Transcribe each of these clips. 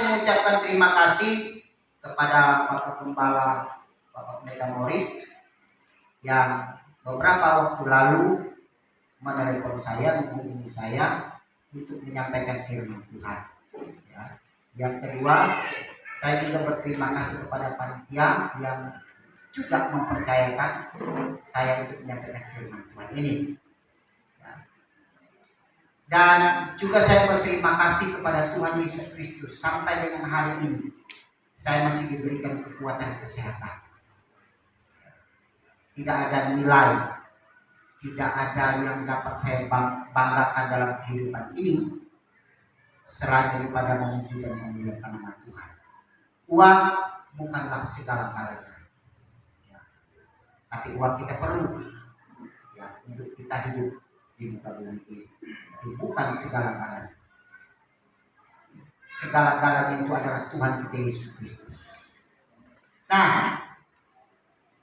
mengucapkan terima kasih kepada Bapak Gembala, Bapak Pendeta Morris yang beberapa waktu lalu menelepon saya, menghubungi saya untuk menyampaikan firman Tuhan. Ya. Yang kedua, saya juga berterima kasih kepada panitia yang juga mempercayakan saya untuk menyampaikan firman Tuhan ini. Dan juga saya berterima kasih kepada Tuhan Yesus Kristus sampai dengan hari ini saya masih diberikan kekuatan kesehatan. Tidak ada nilai, tidak ada yang dapat saya banggakan dalam kehidupan ini selain daripada memuji dan memuliakan nama Tuhan. Uang bukanlah segala-galanya, ya. Tapi uang kita perlu, ya, untuk kita hidup di muka bumi ini. Bukan segala-galanya. Segala-galanya itu adalah Tuhan kita Yesus Kristus. Nah,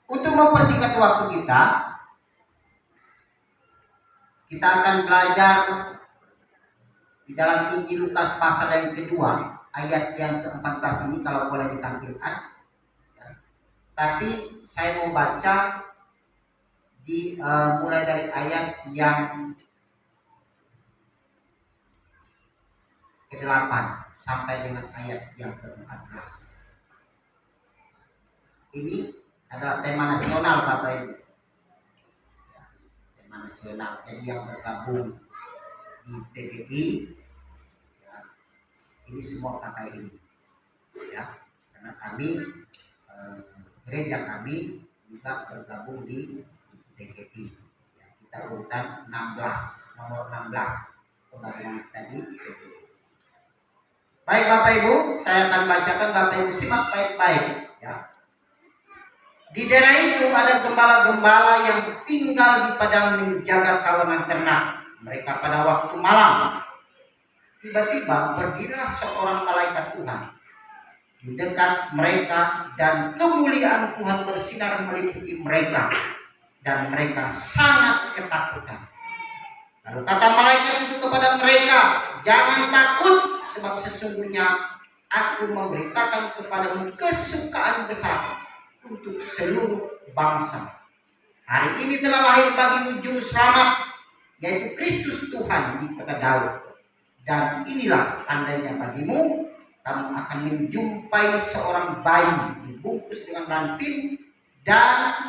untuk mempersingkat waktu kita akan belajar di dalam Injil Lukas pasal yang kedua, ayat yang ke-14 ini kalau boleh ditampilkan. Ya. Tapi saya mau baca mulai dari ayat yang ke-8 sampai dengan ayat yang ke-14. Ini adalah tema nasional Bapak Ibu. Ya, tema nasional. Jadi yang bergabung di PGI, ya, ini semua pakai ini. Ya, karena kami gereja kami juga bergabung di PGI. Ya, kita urutan 16, nomor 16 penggabungan kita di PGI. Baik Bapak Ibu, saya akan bacakan, Bapak Ibu simak baik-baik, ya. Di daerah itu ada gembala-gembala yang tinggal di padang menjaga kawanan ternak mereka pada waktu malam. Tiba-tiba berdirilah seorang malaikat Tuhan di dekat mereka dan kemuliaan Tuhan bersinar meliputi mereka dan mereka sangat ketakutan. Lalu kata malaikat itu kepada mereka, jangan takut, sebab sesungguhnya aku memberitakan kepadamu kesukaan besar untuk seluruh bangsa. Hari ini telah lahir bagimu juru selamat, yaitu Kristus Tuhan di kota Daud. Dan inilah tandanya bagimu, kamu akan menjumpai seorang bayi dibungkus dengan ranting dan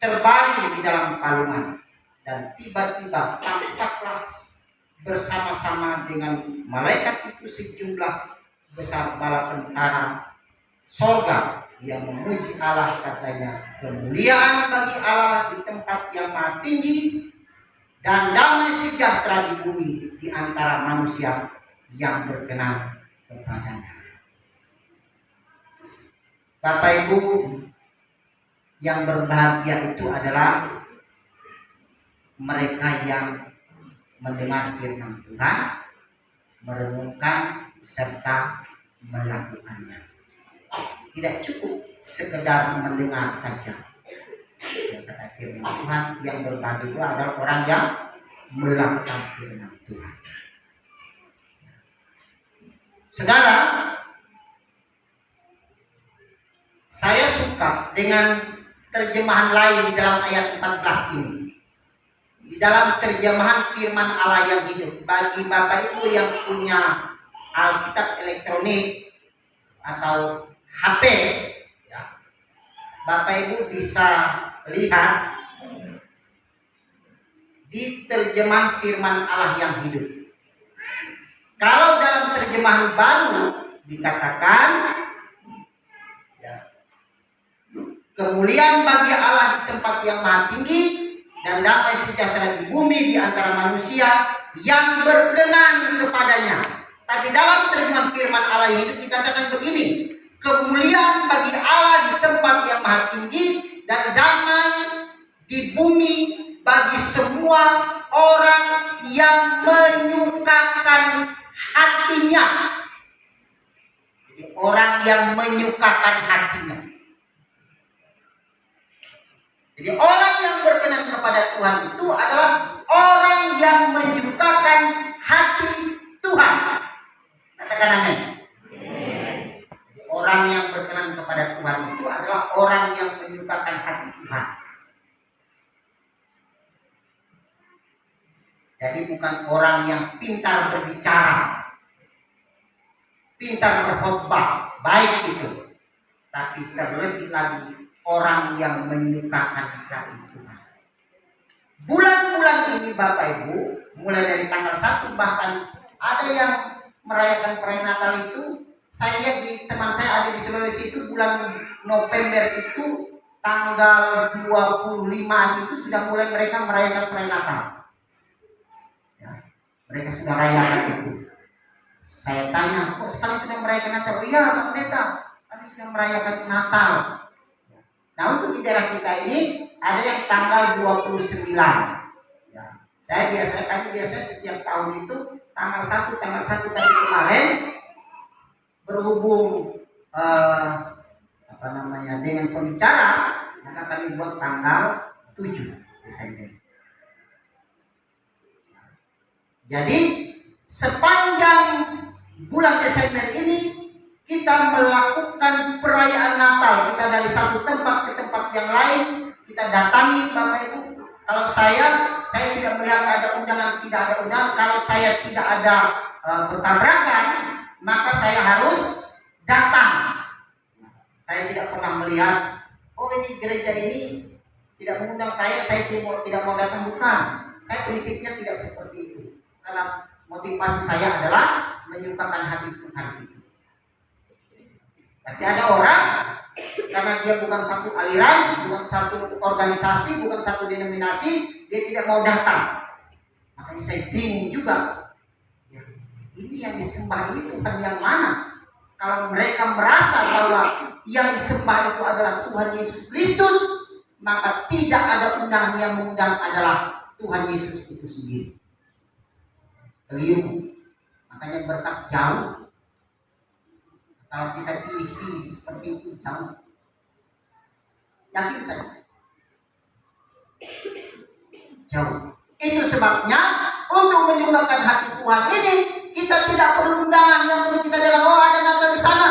terbaring di dalam palungan. Dan tiba-tiba tampaklah bersama-sama dengan malaikat itu sejumlah besar bala tentara sorga yang memuji Allah, katanya, kemuliaan bagi Allah di tempat yang maha tinggi dan damai sejahtera di bumi di antara manusia yang berkenan kepadanya. Bapak Ibu yang berbahagia itu adalah mereka yang mendengar firman Tuhan, merenungkan serta melakukannya. Tidak cukup sekedar mendengar saja. Yang kata firman Tuhan, yang berbagi itu adalah orang yang melakukan firman Tuhan. Saudara, saya suka dengan terjemahan lain dalam ayat 14 ini. Di dalam terjemahan firman Allah yang hidup, bagi Bapak Ibu yang punya Alkitab elektronik atau HP, ya, Bapak Ibu bisa lihat di terjemahan firman Allah yang hidup. Kalau dalam terjemahan baru dikatakan, ya, kemuliaan bagi Allah di tempat yang maha tinggi dan damai sejahtera di bumi di antara manusia yang berkenan kepadanya. Tapi dalam terjemahan firman Allah yang hidup dikatakan begini, kemuliaan bagi Allah di tempat yang maha tinggi dan damai di bumi bagi semua orang yang menyukakan hatinya. Jadi orang yang menyukakan hatinya. Jadi orang yang berkenan kepada Tuhan itu adalah orang yang menyukakan hati Tuhan. Katakan amin. Orang yang berkenan kepada Tuhan itu adalah orang yang menyukakan hati Tuhan. Jadi bukan orang yang pintar berbicara, pintar berkhotbah, baik itu. Tapi terlebih lagi orang yang menyukakan hati Tuhan. Bulan-bulan ini Bapak Ibu, mulai dari tanggal 1 bahkan ada yang merayakan perayaan Natal itu. Saya lihat di teman saya ada di Sulawesi itu bulan November itu tanggal 25 itu sudah mulai mereka merayakan perayaan Natal. Ya, mereka sudah rayakan itu. Saya tanya, kok sekali sudah merayakan Natal? Oh iya Pak Pendeta, kami sudah merayakan Natal. Nah untuk di daerah kita ini ada yang tanggal 29. Ya, kami biasa setiap tahun itu tanggal 1 tadi kemarin. Berhubung dengan pembicara, maka kami buat tanggal 7 Desember. Jadi sepanjang bulan Desember ini kita melakukan perayaan Natal. Kita dari satu tempat ke tempat yang lain, kita datangi Bapak Ibu. Kalau saya tidak melihat ada undangan, tidak ada undangan. Kalau saya tidak ada bertabrakan, maka saya harus datang. Saya tidak pernah melihat, oh ini gereja ini tidak mengundang saya tidak mau datang, bukan. Saya prinsipnya tidak seperti itu. Karena motivasi saya adalah menyukakan hati Tuhan itu. Tapi ada orang, karena dia bukan satu aliran, bukan satu organisasi, bukan satu denominasi, dia tidak mau datang. Makanya saya bingung juga. Ya, ini yang disembah ini Tuhan yang mana? Kalau mereka merasa bahwa yang disembah itu adalah Tuhan Yesus Kristus, maka tidak ada undangan. Yang mengundang adalah Tuhan Yesus itu sendiri. Keliru. Makanya berkat jauh. Kalau kita pilih-pilih seperti itu jauh. Yakin saya. Jauh. Itu sebabnya untuk menyukakan hati Tuhan ini kita tidak perlu undangan. Yang perlu kita dengar, oh ada Natal di sana.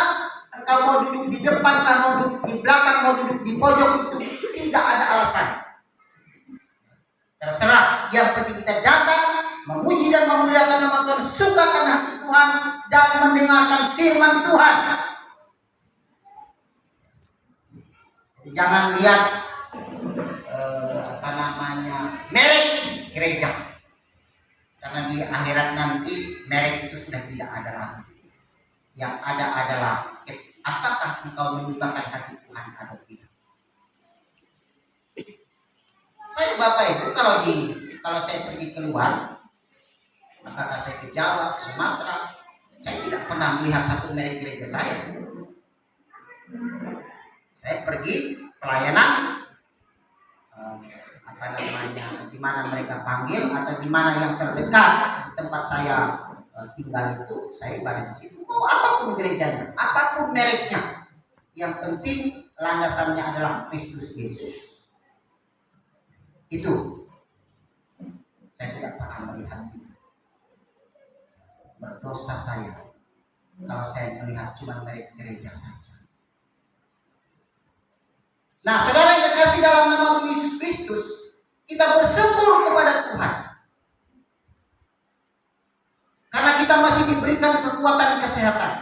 Engkau mau duduk di depan, engkau mau duduk di belakang, mau duduk di pojok, itu tidak ada alasan. Terserah. Yang penting kita datang, memuji dan memuliakan nama Tuhan, sukakan hati Tuhan dan mendengarkan firman Tuhan. Jadi jangan lihat merek gereja. Karena di akhirat nanti merek itu sudah tidak ada lagi. Yang ada adalah apakah engkau menyukakan hati Tuhan atau tidak. Saya Bapak Ibu kalau saya pergi keluar, apakah saya ke Jawa, ke Sumatera, saya tidak pernah melihat satu merek gereja saya. Saya pergi pelayanan di mana mereka panggil atau di mana yang terdekat tempat saya tinggal itu, saya ibadah di situ. Oh, apapun gerejanya, apapun mereknya, yang penting landasannya adalah Kristus Yesus. Itu saya tidak pernah melihat itu. Berdosa saya kalau saya melihat cuma merek gereja saja. Nah, saudara yang terkasih dalam nama Yesus Kristus, kita bersyukur kepada Tuhan. Karena kita masih diberikan kekuatan dan kesehatan.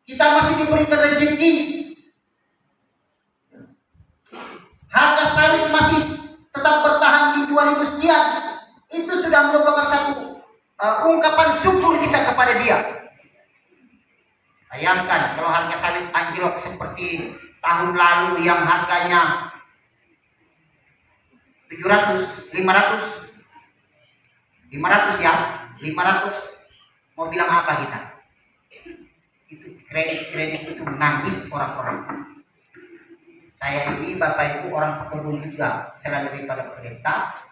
Kita masih diberikan rezeki. Harga sawit masih tetap bertahan di 2000 sekian. Itu sudah merupakan satu ungkapan syukur kita kepada Dia. Bayangkan kalau harga sawit anjlok seperti tahun lalu yang harganya 700, 500 ya, 500. Mau bilang apa kita? Itu kredit itu menangis orang-orang. Saya ini Bapak Ibu orang pekebun juga, selain daripada pendeta,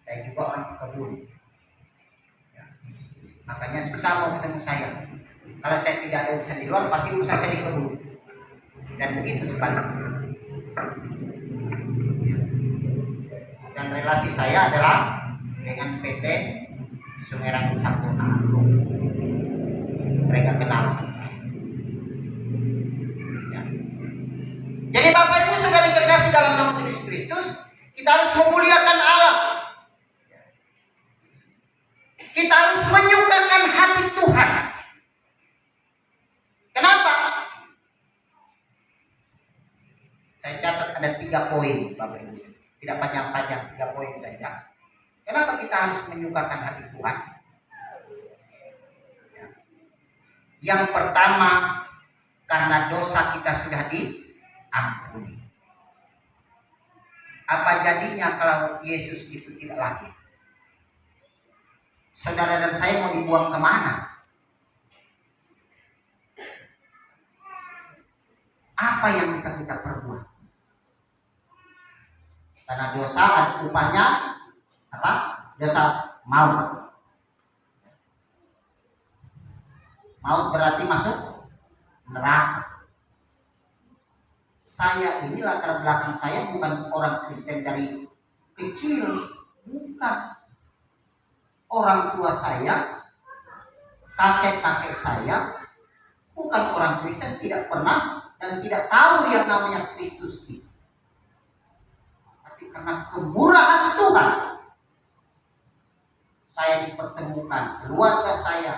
saya juga orang pekebun. Ya. Makanya susah mau ketemu saya. Kalau saya tidak ada urusan di luar, pasti urusan saya di kebun. Dan begitu sebaliknya. Dan relasi saya adalah dengan PT Sungai Rangit Sampurna Agung. Mereka kenal sama saya. Bapak Ibu saudara kekasih dalam nama Tuhan Yesus Kristus, kita harus memuliakan Allah. Kita harus menyukakan hati Tuhan. Kenapa? Saya catat ada 3 poin Bapak Ibu. Tidak panjang-panjang, 3 poin saja. Kenapa kita harus menyukakan hati Tuhan? Yang pertama, karena dosa kita sudah diampuni. Apa jadinya kalau Yesus itu tidak lagi? Saudara dan saya mau dibuang kemana? Apa yang bisa kita perbuat? Karena dosa upahnya apa? Dosa maut. Maut berarti masuk neraka. Saya ini latar belakang saya bukan orang Kristen dari kecil, bukan. Orang tua saya, kakek-kakek saya bukan orang Kristen, tidak pernah dan tidak tahu yang namanya Kristus itu. Tapi karena kemurahan Tuhan, saya dipertemukan, keluarga saya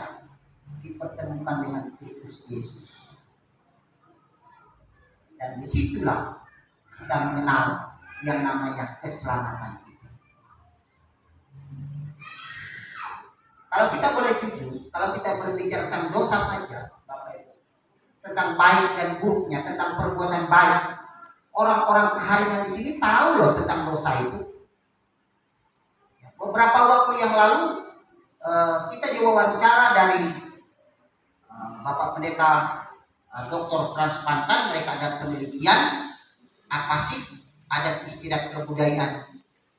dipertemukan dengan Kristus Yesus. Dan disitulah kita mengenal yang namanya keselamatan. Kalau kita boleh jujur, kalau kita berbicara tentang dosa saja, Bapak Ibu, tentang baik dan buruknya, tentang perbuatan baik, orang-orang keharian di sini tahu loh tentang dosa itu. Beberapa waktu yang lalu kita diwawancara dari Bapak Pendeta Doktor Transplantan, mereka ada penelitian apa sih adat istiadat kebudayaan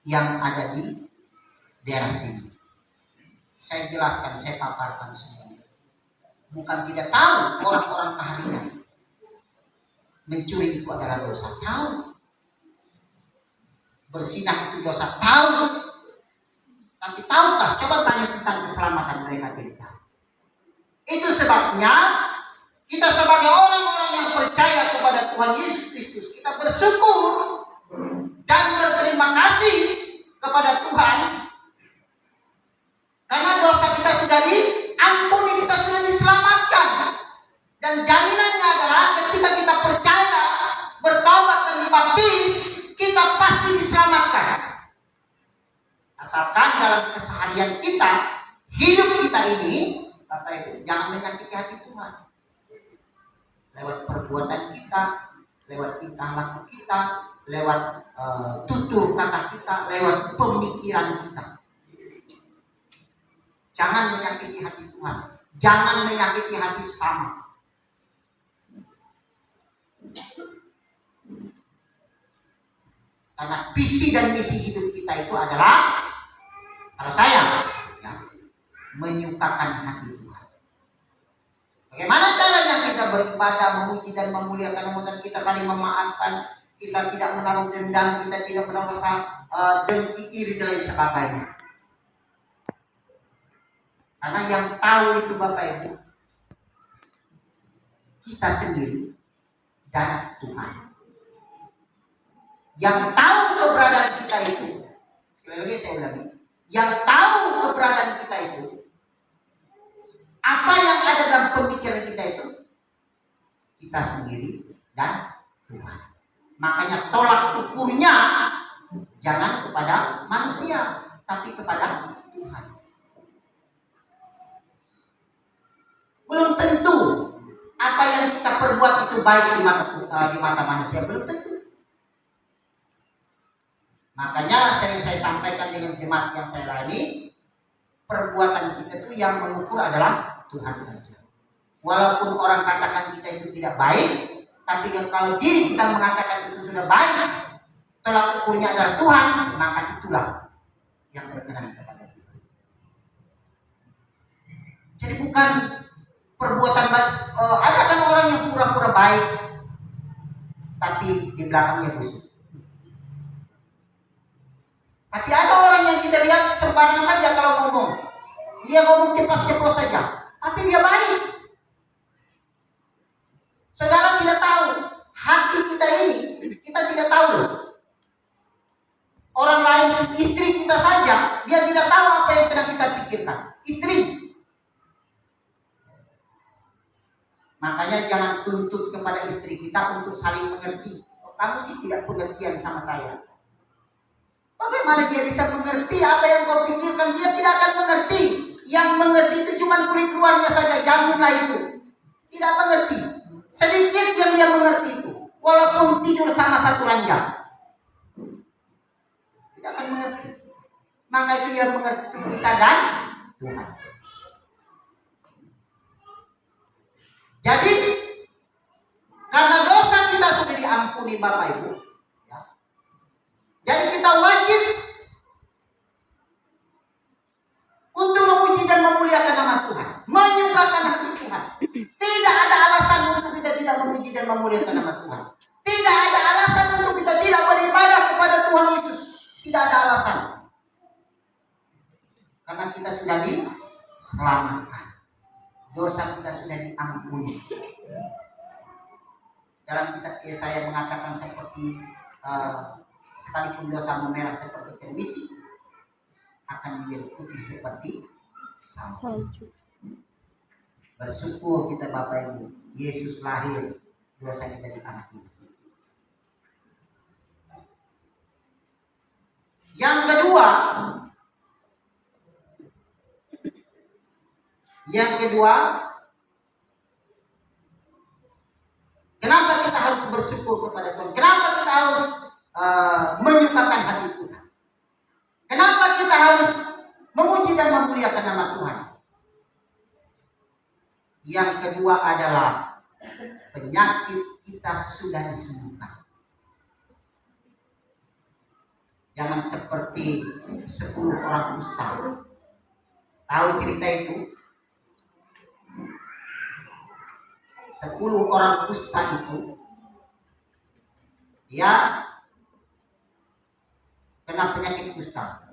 yang ada di daerah sini. Saya jelaskan, saya paparkan semuanya. Bukan tidak tahu orang-orang keharian mencuri itu adalah dosa, tahu. Bersinah itu dosa, tahu. Tapi tahukah? Coba tanya tentang keselamatan mereka tidak tahu. Itu sebabnya kita sebagai orang-orang yang percaya kepada Tuhan Yesus Kristus, kita bersyukur dan berterima kasih kepada Tuhan. Karena dosa kita sudah diampuni, kita sudah diselamatkan. Dan jaminannya adalah ketika kita percaya, bertaubat dan dibaptis, kita pasti diselamatkan. Asalkan dalam keseharian kita, hidup kita ini, Bapak Ibu, jangan menyakiti hati Tuhan. Lewat perbuatan kita, lewat tingkah laku kita, lewat tutur kata kita, lewat pemikiran kita. Jangan menyakiti hati Tuhan. Jangan menyakiti hati sesama. Karena visi dan misi hidup kita itu adalah, kalau saya, ya, menyukakan hati Tuhan. Bagaimana caranya kita beribadah, memuji dan memuliakan nama Tuhan? Kita saling memaafkan, kita tidak menaruh dendam, kita tidak menaruh rasa dengki, iri dan lain sebagainya. Karena yang tahu itu Bapak Ibu, kita sendiri dan Tuhan. Yang tahu keberadaan kita itu, sekali lagi saya ulangi, yang tahu keberadaan kita itu, apa yang ada dalam pemikiran kita itu, kita sendiri dan Tuhan. Makanya tolak ukurnya jangan kepada manusia, tapi kepada Tuhan. Belum tentu apa yang kita perbuat itu baik di mata manusia, belum tentu. Makanya sering saya sampaikan dengan jemaat yang saya layani, perbuatan kita itu yang mengukur adalah Tuhan saja. Walaupun orang katakan kita itu tidak baik, tapi kalau diri kita mengatakan itu sudah baik, tolak ukurnya adalah Tuhan, maka itulah yang berkenan kepada Tuhan. Jadi bukan perbuatan baik. Ada kan orang yang pura-pura baik, tapi di belakangnya busuk. Tapi ada orang yang kita lihat sembarangan saja kalau ngomong. Dia ngomong ceplos-ceplos saja, tapi dia baik. Saudara tidak tahu hati kita ini Makanya jangan tuntut kepada istri kita untuk saling mengerti. Oh, kamu sih tidak pengertian sama saya. Bagaimana dia bisa mengerti apa yang kau pikirkan? Dia tidak akan mengerti. Yang mengerti itu cuma kulit luarnya saja, jaminlah itu. Tidak mengerti. Sedikit yang dia mengerti itu. Walaupun tidur sama satu ranjang. Tidak akan mengerti. Maka itu yang mengerti kita dan Tuhan. Jadi karena dosa kita sudah diampuni Bapak Ibu, ya. Jadi kita wajib untuk memuji dan memuliakan nama Tuhan, menyukakan hati Tuhan. Tidak ada alasan untuk kita tidak memuji dan memuliakan nama Tuhan. Tidak ada alasan untuk kita tidak beribadah kepada Tuhan Yesus. Tidak ada alasan. Karena kita sudah diselamatkan. Dosa kita sudah diampuni. Dalam kitab Yesaya mengatakan seperti sekalipun dosa memerah seperti kermisi, akan menjadi putih seperti salju. Bersyukur kita Bapak Ibu, Yesus lahir, dosa kita diampuni. Yang kedua, kenapa kita harus bersyukur kepada Tuhan? Kenapa kita harus menyukakan hati Tuhan? Kenapa kita harus memuji dan memuliakan nama Tuhan? Yang kedua adalah penyakit kita sudah disembuhkan. Jangan seperti 10 orang kusta. Tahu cerita itu? 10 orang kusta itu dia kena penyakit kusta.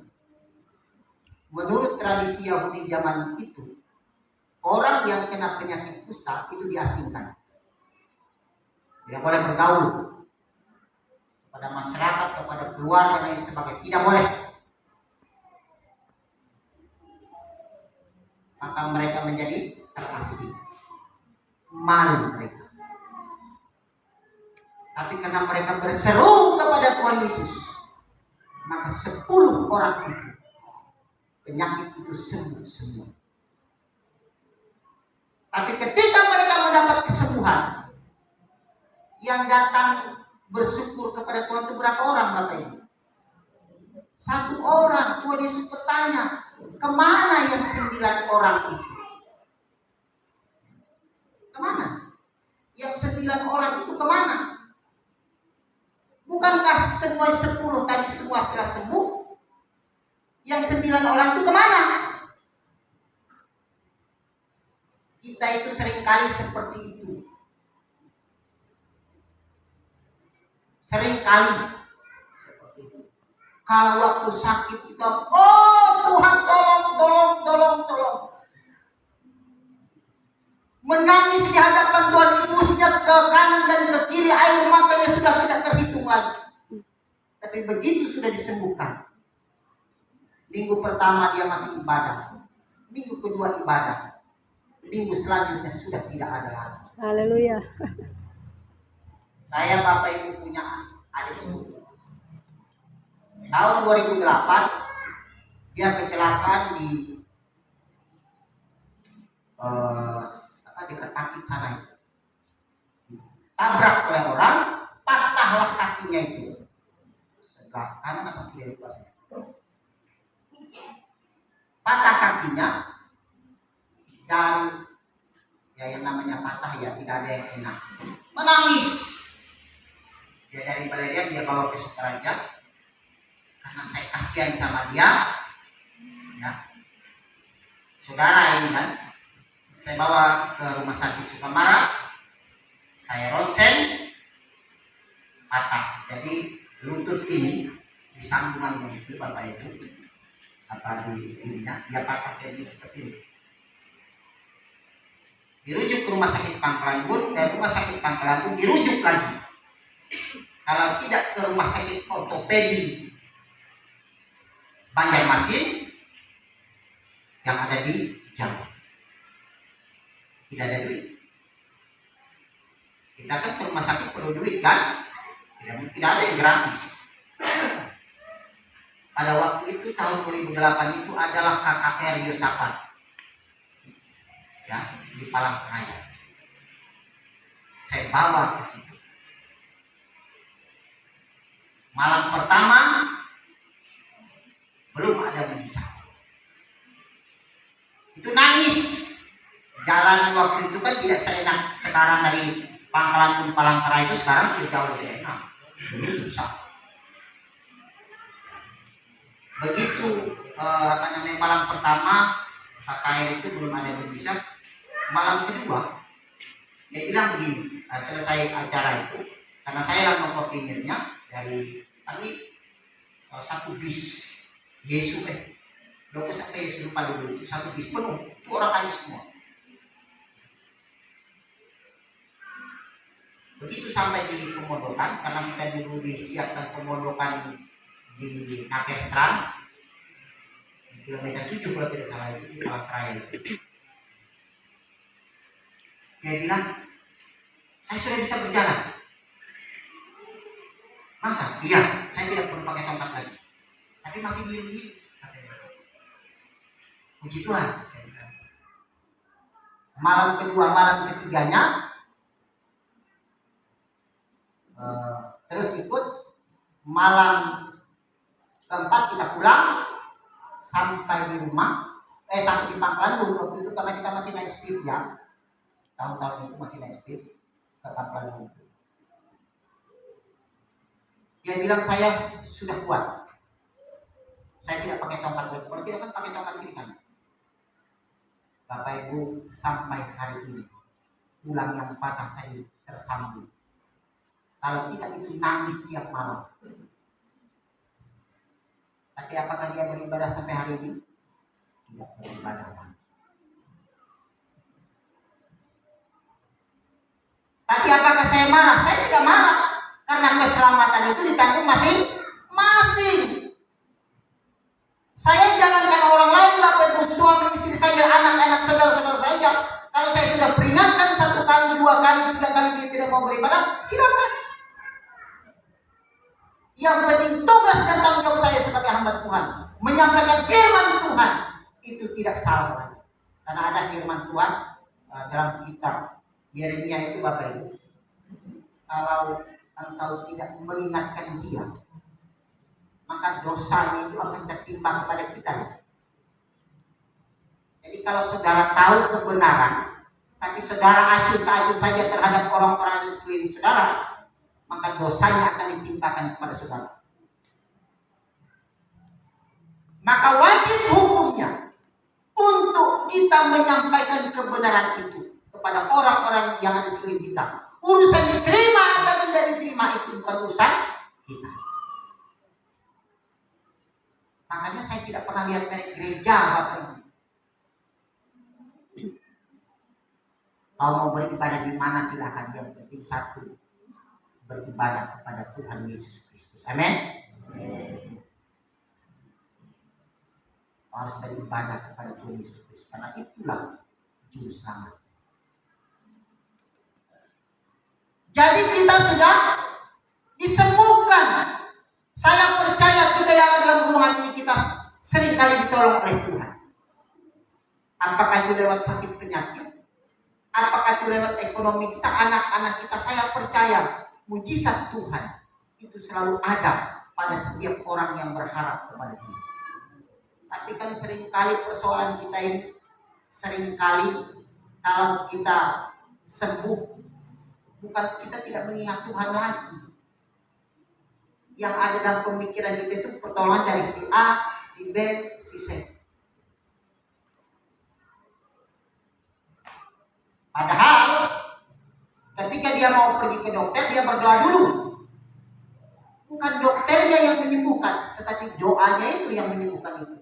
Menurut tradisi Yahudi zaman itu, orang yang kena penyakit kusta itu diasingkan. Tidak boleh bergaul kepada masyarakat, kepada keluarga dan sebagainya. Tidak boleh. Maka mereka menjadi terasing. Malu mereka. Tapi karena mereka berseru kepada Tuhan Yesus, maka 10 orang itu penyakit itu sembuh semua. Tapi ketika mereka mendapat kesembuhan, yang datang bersyukur kepada Tuhan itu berapa orang Bapak Ibu? 1 orang. Tuhan Yesus bertanya, kemana yang 9 orang itu? Kemana? Yang 9 orang itu kemana? Bukankah semua 10 tadi semua telah sembuh? Yang 9 orang itu kemana? Kita itu seringkali seperti itu. Seringkali seperti itu. Kalau waktu sakit kita, oh Tuhan tolong. Menangis di hadapan Tuhan, ibusnya ke kanan dan ke kiri, air matanya sudah tidak terhitung lagi. Tapi begitu sudah disembuhkan, minggu pertama dia masih ibadah, minggu kedua ibadah, minggu selanjutnya sudah tidak ada lagi. Haleluya. Saya Bapak Ibu punya adik sepupu. Tahun 2008 dia kecelakaan di dekat kaki sana itu. Tabrak oleh orang, patahlah kakinya itu. Sebelah kanan atau kiri lupa saya. Patah kakinya dan ya yang namanya patah ya tidak ada yang enak. Menangis. Dia dari Balerian dia bawa ke Sukaraja karena saya kasihan sama dia. Ya. Saudara ini kan, saya bawa ke rumah sakit Sukamara, saya ronsen, patah. Jadi lutut ini di sambungannya itu Bapak Ibu, apa di ininya, dia patah jadi seperti ini. Dirujuk ke rumah sakit Pangkalanbun, dari rumah sakit Pangkalanbun dirujuk lagi. Kalau tidak ke rumah sakit ortopedi Banjarmasin yang ada di Jawa. Tidak ada duit. Kita kan ke rumah sakit perlu duit kan? Tidak ada yang gratis. Pada waktu itu tahun 2008 itu adalah KKR Yosafat, ya, di Palangkaraya. Saya bawa ke situ. Malam pertama belum ada mujizat. Itu nangis. Jalan waktu itu kan tidak seenak sekarang dari Pangkalan pun Palangkaraya itu sekarang sudah jauh lebih enak. Dulu susah. Begitu malam pertama KKR itu belum ada mujizat. Malam kedua dia bilang begini, selesai acara itu, karena saya yang mengkoordinirnya dari kami satu bis Yesus Loko sampai Yesus lupa dulu itu satu bis penuh, itu orang kami semua. Begitu sampai di Pemondokan, karena kita dulu disiapkan Pemondokan di Naker Trans di kilometer 7 kalau tidak salah itu di Palangkaraya itu. Dia bilang, saya sudah bisa berjalan. Masa? Iya, saya tidak perlu pakai tongkat lagi. Tapi masih diem-diem. Puji Tuhan, saya bilang. Malam kedua, malam ketiganya, terus ikut. Malam keempat kita pulang sampai di rumah, sampai di Pangkalan Bun waktu itu karena kita masih naik speed ya. Tahun-tahun itu masih naik speed ke Pangkalan Bun. Dia bilang saya sudah kuat. Saya tidak pakai tongkat lagi. Kalau tidak kan pakai tongkat kiri kan. Bapak Ibu, sampai hari ini tulang yang patah tadi tersambung. Kalau tidak itu nangis siap malam. Tapi apakah dia beribadah sampai hari ini? Tidak beribadah lagi. Tapi apakah saya marah? Saya tidak marah. Karena keselamatan itu ditanggung masing-masing. Saya jangankan orang lain, Bapak Ibu, suami istri saya, anak-anak saudara-saudara saya. Kalau saya sudah peringatkan 1 kali, 2 kali, 3 kali dia tidak mau beribadah, silakan. Yang penting tugas dan tanggung jawab saya sebagai hamba Tuhan menyampaikan firman Tuhan itu tidak salah lagi. Karena ada firman Tuhan dalam kitab Yeremia itu, Bapak Ibu, kalau engkau tidak mengingatkan dia, maka dosanya itu akan tertimpa kepada kita. Jadi kalau saudara tahu kebenaran, tapi saudara acuh-acuh saja terhadap orang-orang di sekeliling saudara, maka dosanya akan ditimpakan kepada saudara. Maka wajib hukumnya untuk kita menyampaikan kebenaran itu kepada orang-orang yang ada di sekeliling kita. Urusan diterima atau tidak diterima itu bukan urusan kita. Makanya saya tidak pernah lihat dari gereja, Bapak Ibu. Kalau mau beribadah di mana silakan, yang penting satu, beribadah kepada Tuhan Yesus Kristus. Amin. Harus beribadah kepada Tuhan Yesus Kristus karena itulah juru selamat. Jadi kita sudah disembuhkan. Saya percaya kita yang ada dalam ruangan ini kita seringkali ditolong oleh Tuhan. Apakah itu lewat sakit penyakit? Apakah itu lewat ekonomi kita, anak-anak kita? Saya percaya mujizat Tuhan itu selalu ada pada setiap orang yang berharap kepada Dia. Tapi kan seringkali persoalan kita ini, seringkali kalau kita sembuh, bukan kita tidak mengingat Tuhan lagi. Yang ada dalam pemikiran kita itu pertolongan dari si A, si B, si C. Padahal ketika dia mau pergi ke dokter, dia berdoa dulu. Bukan dokternya yang menyembuhkan, tetapi doanya itu yang menyembuhkan itu.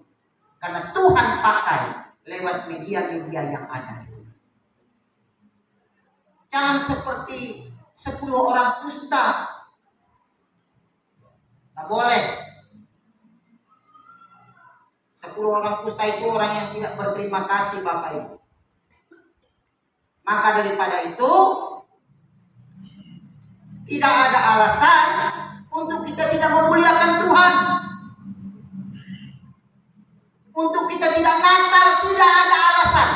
Karena Tuhan pakai lewat media-media yang ada itu. Jangan seperti 10 orang kusta. Tidak boleh. 10 orang kusta itu orang yang tidak berterima kasih, Bapak Ibu. Maka daripada itu, Tidak ada alasan untuk kita tidak memuliakan Tuhan. Untuk kita tidak Natal tidak ada alasan.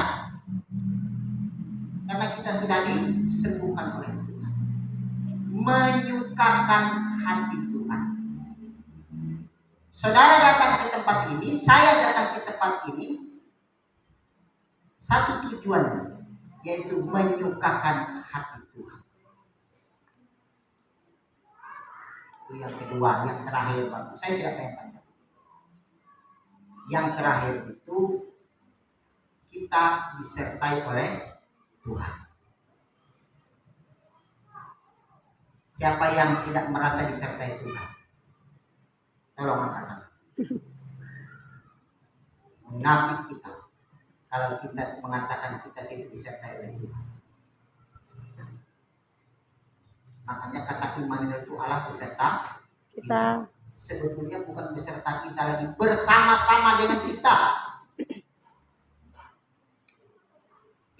Karena kita sudah disembuhkan oleh Tuhan. Menyukakan hati Tuhan. Saudara datang ke tempat ini, saya datang ke tempat ini, satu tujuannya, yaitu menyukakan hati Tuhan. Itu yang kedua, yang terakhir Bapak. Saya tidak pengen panjang. Yang terakhir itu, kita disertai oleh Tuhan. Siapa yang tidak merasa disertai Tuhan? Tolong angkat tangan. Munafik kita kalau kita mengatakan kita tidak disertai oleh Tuhan. Makanya kata Immanuel itu Allah beserta kita. Sebetulnya bukan beserta kita lagi, bersama-sama dengan kita.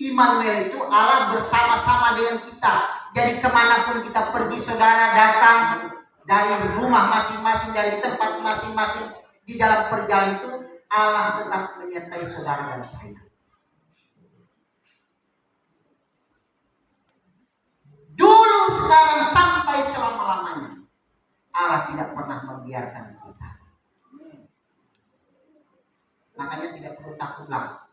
Immanuel itu Allah bersama-sama dengan kita. Jadi kemanapun kita pergi, saudara datang dari rumah masing-masing, dari tempat masing-masing, di dalam perjalanan itu Allah tetap menyertai saudara dan saya. Dulu, sekarang, sampai selama-lamanya Allah tidak pernah membiarkan kita. Makanya tidak perlu takutlah.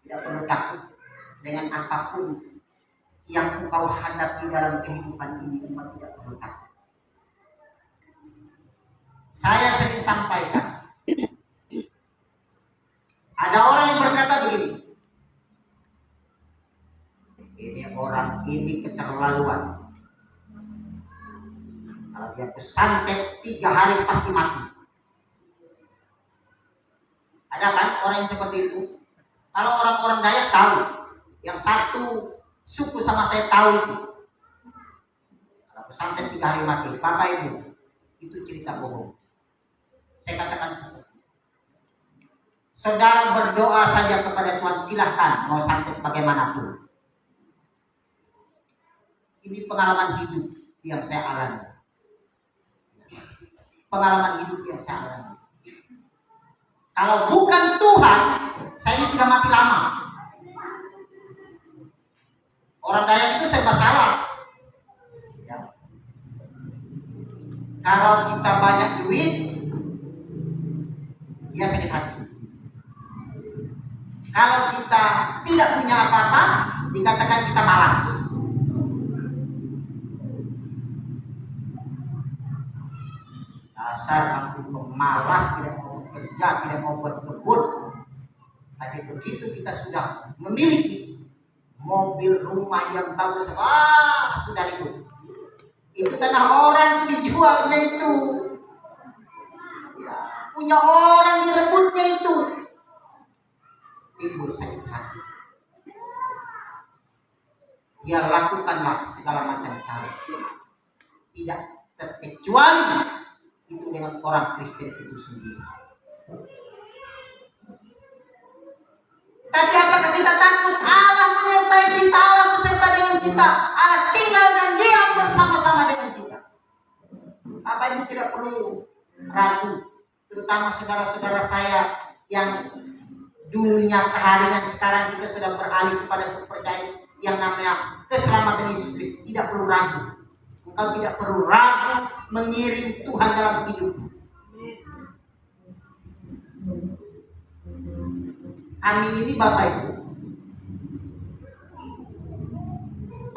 Tidak perlu takut dengan apapun yang engkau hadapi dalam kehidupan ini. Engkau tidak perlu takut. Saya sering sampaikan, ada orang yang berkata begini, ini orang ini keterlaluan. Kalau dia pesantet 3 hari pasti mati. Ada kan orang yang seperti itu? Kalau orang-orang Dayak tahu, yang satu suku sama saya tahu itu. Kalau pesantet 3 hari mati, Bapak Ibu, itu cerita bohong. Saya katakan seperti itu. Saudara berdoa saja kepada Tuhan, silahkan mau santet bagaimanapun. Ini pengalaman hidup yang saya alami. Pengalaman hidup yang saya alami. Kalau bukan Tuhan, saya ini sudah mati lama. Orang Dayak itu serba salah. Ya. Kalau kita banyak duit, dia sakit hati. Kalau kita tidak punya apa-apa, dikatakan kita malas. Dasar aku pemalas, tidak mau bekerja, tidak mau buat kebun. Tapi begitu kita sudah memiliki mobil, rumah yang bagus, sudah itu tanah orang itu dijualnya itu, ya, punya orang direbutnya itu, timbul sakit hati. Dia lakukanlah segala macam cara, tidak terkecuali itu dengan orang Kristen itu sendiri. Tapi apakah kita takut? Allah menyertai kita, Allah beserta dengan kita, Allah tinggal dan diam bersama-sama dengan kita. Apa itu tidak perlu ragu, terutama saudara-saudara saya yang dulunya keharingan, sekarang kita sudah beralih kepada kepercayaan yang namanya keselamatan Yesus Kristus. Tidak perlu ragu. Engkau tidak perlu ragu mengiring Tuhan dalam hidupmu. Kami ini Bapak Ibu,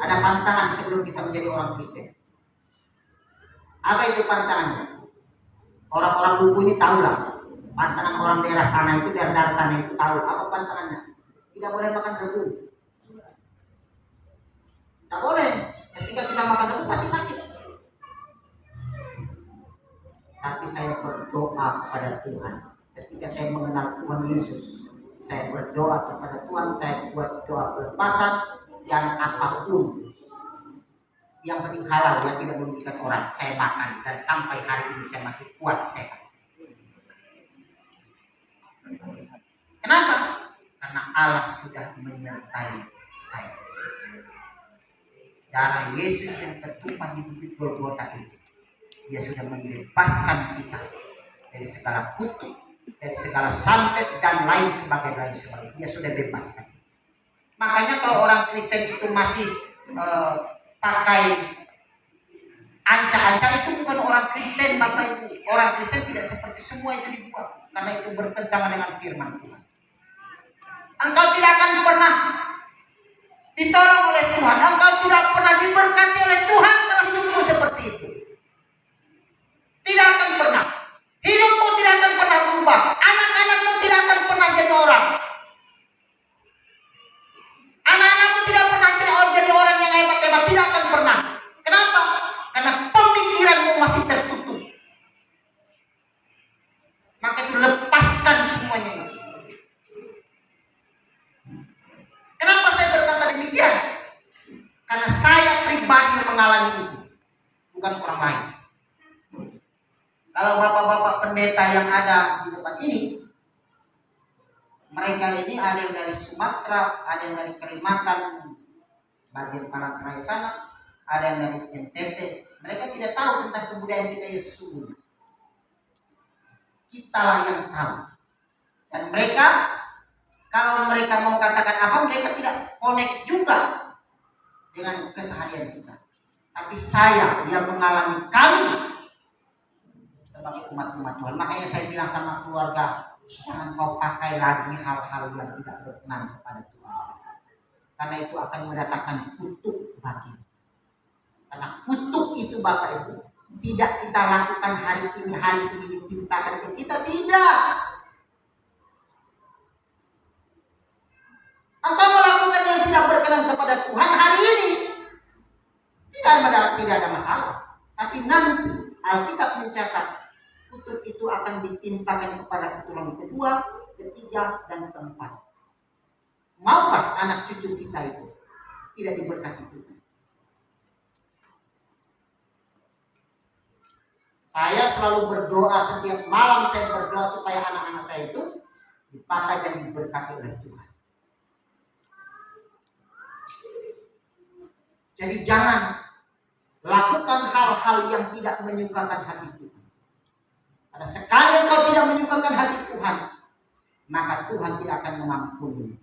ada pantangan sebelum kita menjadi orang Kristen. Apa itu pantangannya? Orang-orang Lubu ini tahulah. Pantangan orang daerah sana itu, daerah sana itu tahu apa pantangannya. Tidak boleh makan rebu. Tidak boleh. Ketika kita makan rebu pasti sakit. Tapi saya berdoa kepada Tuhan. Ketika saya mengenal Tuhan Yesus, saya berdoa kepada Tuhan, saya buat doa pelepasan dan apapun yang penting halal, yang tidak merugikan orang, saya makan, dan sampai hari ini saya masih kuat sehat. Kenapa? Karena Allah sudah menyertai saya. darah Yesus yang tertumpah di bukit Golgota itu, dia sudah membebaskan kita dari segala kutuk, dari segala santet dan lain sebagainya. Dia sudah bebaskan. Makanya kalau orang Kristen itu masih pakai anca-anca, itu bukan orang Kristen, Bapak Ibu. Orang Kristen tidak seperti semua itu dibuat, karena itu bertentangan dengan firman Tuhan. Engkau tidak akan pernah ditolong oleh Tuhan, engkau tidak pernah diberkati oleh Tuhan kalau hidupmu seperti itu. Tidak akan pernah. Hidupmu tidak akan pernah berubah. Anak-anakmu tidak akan pernah jadi orang. Anak-anakmu tidak pernah jadi orang yang hebat-hebat. Tidak akan pernah. Kenapa? Karena pemikiranmu masih tertutup. Maka itu lepaskan semuanya itu. Kenapa saya berkata demikian? Karena saya pribadi mengalami itu, bukan orang lain. Kalau bapak-bapak pendeta yang ada di depan ini, mereka ini ada yang dari Sumatera, ada yang dari Kalimantan, bagian Palangkaraya sana, ada yang dari NTT. Mereka tidak tahu tentang kebudayaan kita yang sesungguhnya. Kitalah yang tahu. Dan mereka, kalau mereka mau katakan apa, mereka tidak connect juga dengan keseharian kita. Tapi saya yang mengalami, kami sebagai umat-umat Tuhan. Makanya saya bilang sama keluarga, jangan kau pakai lagi hal-hal yang tidak berkenan kepada Tuhan. Karena itu akan mendatangkan kutuk bagi. Karena kutuk itu Bapak Ibu tidak kita lakukan hari ini ditimpakan ke kita, tidak. Engkau melakukan yang tidak berkenan kepada Tuhan hari ini, tidak ada masalah. Tapi nanti Alkitab mencatat kutuk itu akan ditimpakan kepada keturunan kedua, ketiga, dan keempat. Maukah anak cucu kita itu tidak diberkati Tuhan? Saya selalu berdoa, setiap malam saya berdoa supaya anak-anak saya itu dipakai dan diberkati oleh Tuhan. Jadi jangan lakukan hal-hal yang tidak menyukakan hati Tuhan. Karena sekali engkau tidak menyukakan hati Tuhan, maka Tuhan tidak akan mengampuni.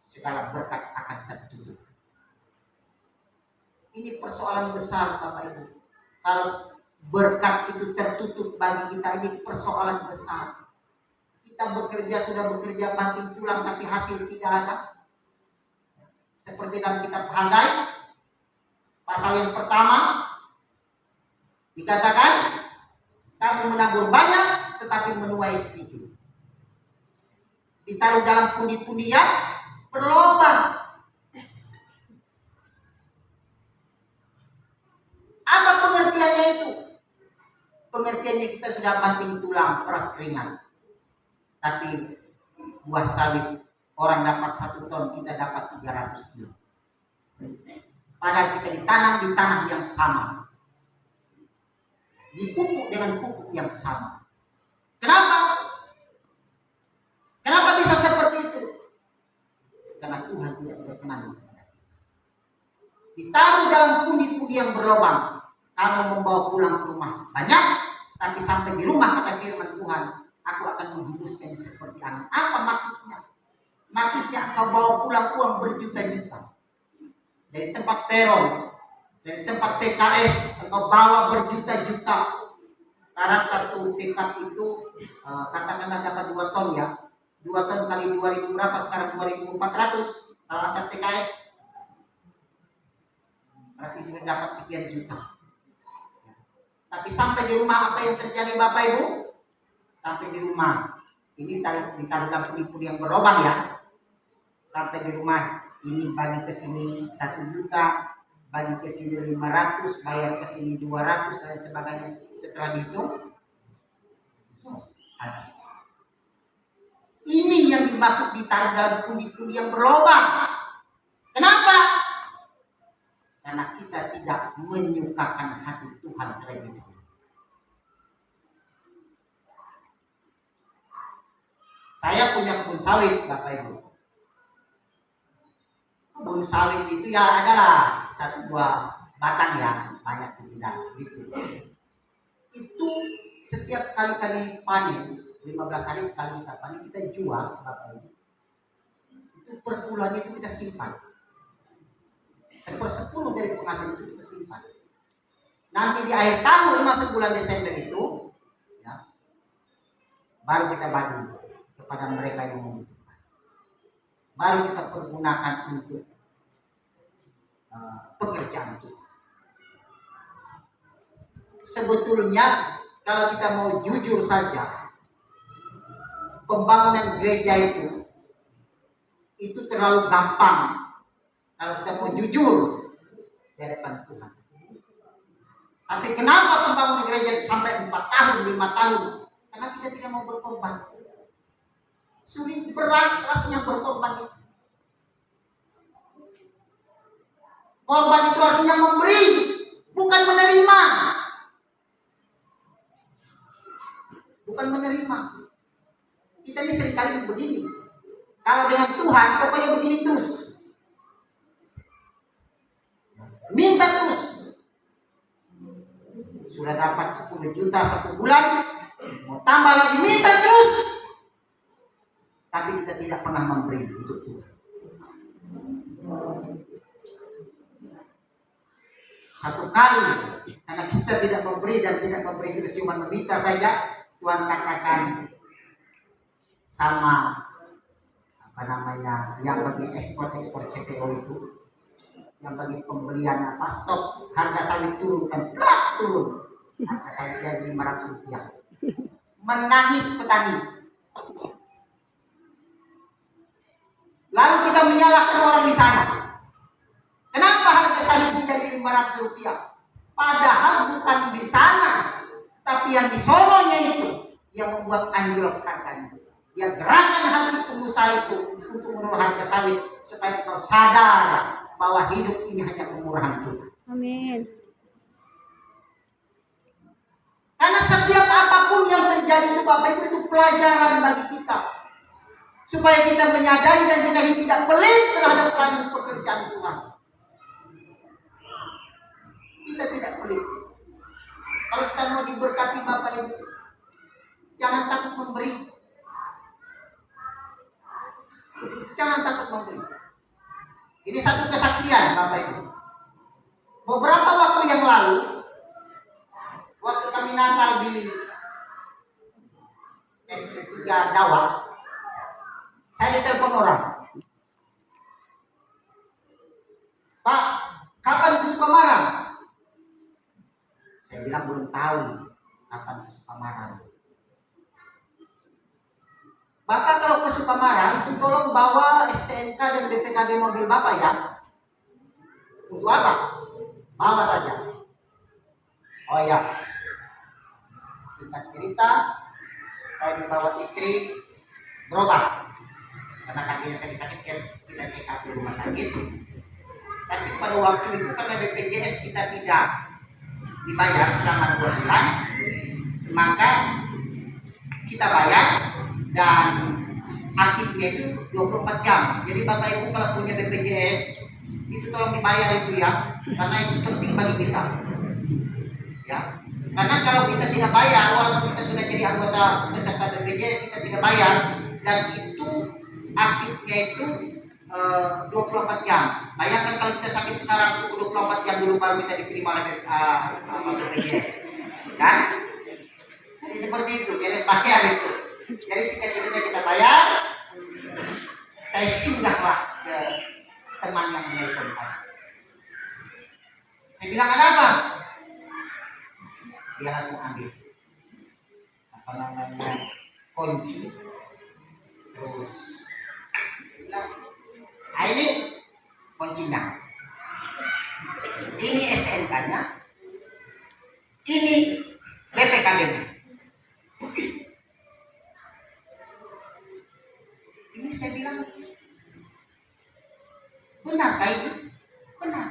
Segala berkat akan tertutup. Ini persoalan besar Bapak Ibu. Kalau berkat itu tertutup bagi kita, ini persoalan besar. Kita sudah bekerja banting tulang, tapi hasil tidak ada. Seperti dalam kitab Hagai, pasal yang pertama, dikatakan, kamu menabur banyak, tetapi menuai sedikit. Ditaruh dalam pundi-pundian, berlobang. Apa pengertiannya itu? Pengertiannya kita sudah banting tulang, peras keringat. Tapi buah sawit, orang dapat 1 ton, kita dapat 300 kilo. Padahal kita ditanam di tanah yang sama, dipupuk dengan pupuk yang sama. Kenapa? Kenapa bisa seperti itu? Karena Tuhan tidak berkenan kepada kita. Ditaruh dalam pundi-pundi yang berlobang. Kamu membawa pulang ke rumah banyak, tapi sampai di rumah kata firman Tuhan, aku akan menghembuskannya seperti angin. Apa maksudnya? Maksudnya kau bawa pulang uang berjuta-juta. Dari tempat peron, dari tempat PKS, engkau bawa berjuta-juta. Sekarang satu pickup itu katakanlah dapat 2 ton ya. 2 ton kali 2.000 berapa? Sekarang 2.400. Kalau angkat PKS, berarti juga dapat sekian juta. Ya. Tapi sampai di rumah apa yang terjadi Bapak Ibu? Sampai di rumah, ini ditaruh dalam pundi-pundi yang berlobang ya. Sampai di rumah, ini bagi ke sini 1 juta, bagi ke sini 500, bayar ke sini 200 dan sebagainya. Setelah dihitung, habis. Ini yang dimaksud ditaruh dalam pundi-pundi yang berlobang. Kenapa? Karena kita tidak menyukakan hati Tuhan terlebih dahulu. Saya punya kebun sawit Bapak Ibu. Kebun sawit itu ya adalah satu buah batang yang banyak tidak sedikit. Itu setiap kali panen 15 hari sekali kita panen, kita jual Bapak Ibu. Itu per bulannya itu kita simpan. 1/10 dari penghasilan itu kita simpan. Nanti di akhir tahun masuk bulan Desember itu ya, baru kita bagi kepada mereka yang membutuhkan. Baru kita pergunakan untuk pekerjaan Tuhan. Sebetulnya kalau kita mau jujur saja, pembangunan gereja itu terlalu gampang kalau kita mau jujur di hadapan Tuhan. Tapi kenapa pembangunan gereja sampai 4 tahun, 5 tahun? Karena kita tidak mau berkorban. Sulit berat rasanya berkorban. Korban itu artinya memberi, bukan menerima. Bukan menerima. Kita ini seringkali begini. Kalau dengan Tuhan, pokoknya begini terus. Minta terus. Sudah dapat 10 juta 1 bulan, mau tambah lagi, minta terus. Tapi kita tidak pernah memberi untuk Tuhan. Satu kali, karena kita tidak memberi dan tidak memberi terus, cuma meminta saja, Tuhan katakan sama yang bagi ekspor CPO itu, yang bagi pembelian stok harga sawit turun, kan turun, harga sawit dari Rp500. Menangis petani. Lalu kita menyalahkan orang di sana. Kenapa harga sawit menjadi Rp500? Padahal bukan di sana, tapi yang di sononya itu yang membuat anjlok harganya. Dia gerakan hati pengusaha itu untuk menurun harga sawit supaya kau sadar bahwa hidup ini hanya kemurahan Tuhan. Amin. Karena setiap apapun yang terjadi itu Bapak Ibu, itu pelajaran bagi kita. Supaya kita menyadari dan kita tidak pelit terhadap pelayanan pekerjaan Tuhan. Kita tidak pelit. Kalau kita mau diberkati Bapak Ibu, jangan takut memberi. Jangan takut memberi. Ini satu kesaksian Bapak Ibu. Beberapa waktu yang lalu, waktu kami Natal di SP3 Dawat, saya ditelepon orang. Pak, kapan ke Sukamarang? Saya bilang belum tahu kapan ke Sukamarang. Bapak kalau ke Sukamarang itu tolong bawa STNK dan BPKB mobil Bapak ya. Untuk apa? Bawa saja. Oh ya. Singkat cerita, saya dibawa istri berobat. Karena kakinya saya sakitkan, kita check up di rumah sakit. Tapi pada waktu itu karena BPJS kita tidak dibayar selama 2 bulan, maka kita bayar dan aktifnya itu 24 jam. Jadi Bapak Ibu kalau punya BPJS itu tolong dibayar itu ya, karena itu penting bagi kita. Ya. Karena kalau kita tidak bayar, walaupun kita sudah jadi anggota peserta BPJS, kita tidak bayar dan itu aktifnya itu 24 jam. Bayangkan kalau kita sakit sekarang itu 24 jam dulu baru kita diterima oleh BPJS. Kan? Jadi seperti itu, jadi bayar itu. Jadi singkat cerita kita bayar. Saya singgahlah ke teman yang menelpon tadi. Saya bilang ada apa? Dia langsung ambil kunci, terus bilang, ini kuncinya, ini STNK-nya, ini BPKB-nya. Ini saya bilang, benar itu? Benar.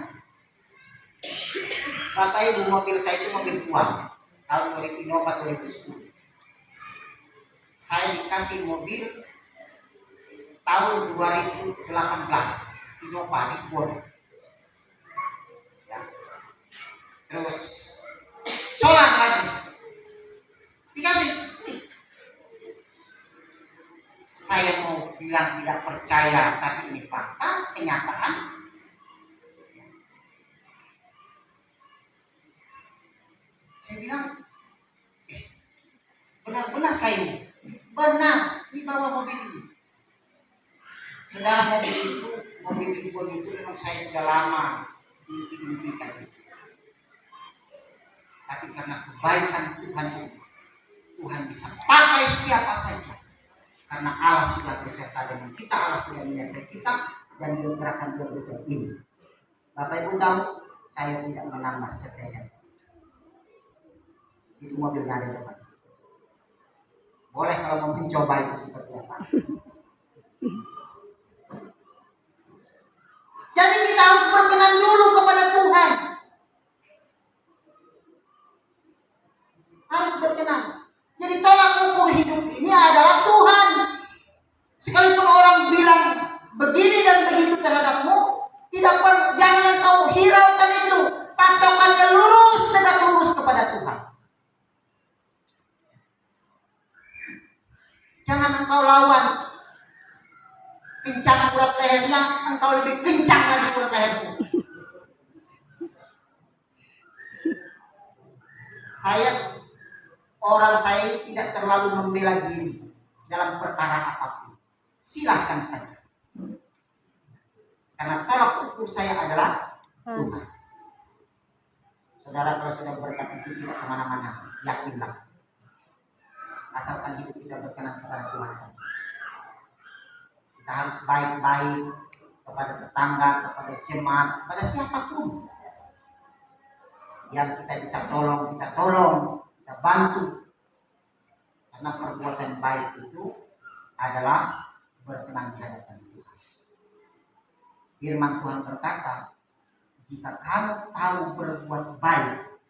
Bapak Ibu, mobil saya itu mobil tua, tahun 2010. Saya dikasih mobil tahun 2018. Sinopari pun. Ya. Terus solar lagi dikasih. Saya mau bilang tidak percaya, tapi ini fakta, kenyataan. Saya bilang, benar-benar kayak benar, ini bawa mobil ini. Saudara, mobil ribuan itu memang saya sudah lama impikan itu. Tapi karena kebaikan Tuhan bisa pakai siapa saja. Karena Allah sudah beserta dengan kita, Allah sudah menyertai kita, dan Dia gerakan Dia berikan ini. Bapak Ibu tahu, saya tidak menambah sepeser. Itu mobilnya ada di depan. Boleh kalau mau mencoba itu seperti apa. Jadi kita harus berkenan dulu kepada Tuhan. Harus berkenan. Jadi tolak ukur hidup ini adalah Tuhan. Sekalipun orang bilang begini dan begitu terhadapmu, jangan engkau hiraukan itu. Patokannya lurus, tegak lurus kepada Tuhan. Jangan engkau lawan. Kencang urat lehernya, engkau lebih kencang lagi urat lehermu. Saya tidak terlalu membela diri dalam perkara apapun. Silahkan saja. Karena tolak ukur saya adalah Tuhan. Saudara, kalau sudah berkat itu tidak kemana-mana, yakinlah. Asalkan hidup kita berkenan kepada Tuhan saja. Kita harus baik-baik kepada tetangga, kepada jemaat, kepada siapapun yang kita bisa tolong, kita bantu. Karena perbuatan baik itu adalah berkenan di hadapan Tuhan. Firman Tuhan berkata, jika kamu tahu berbuat baik,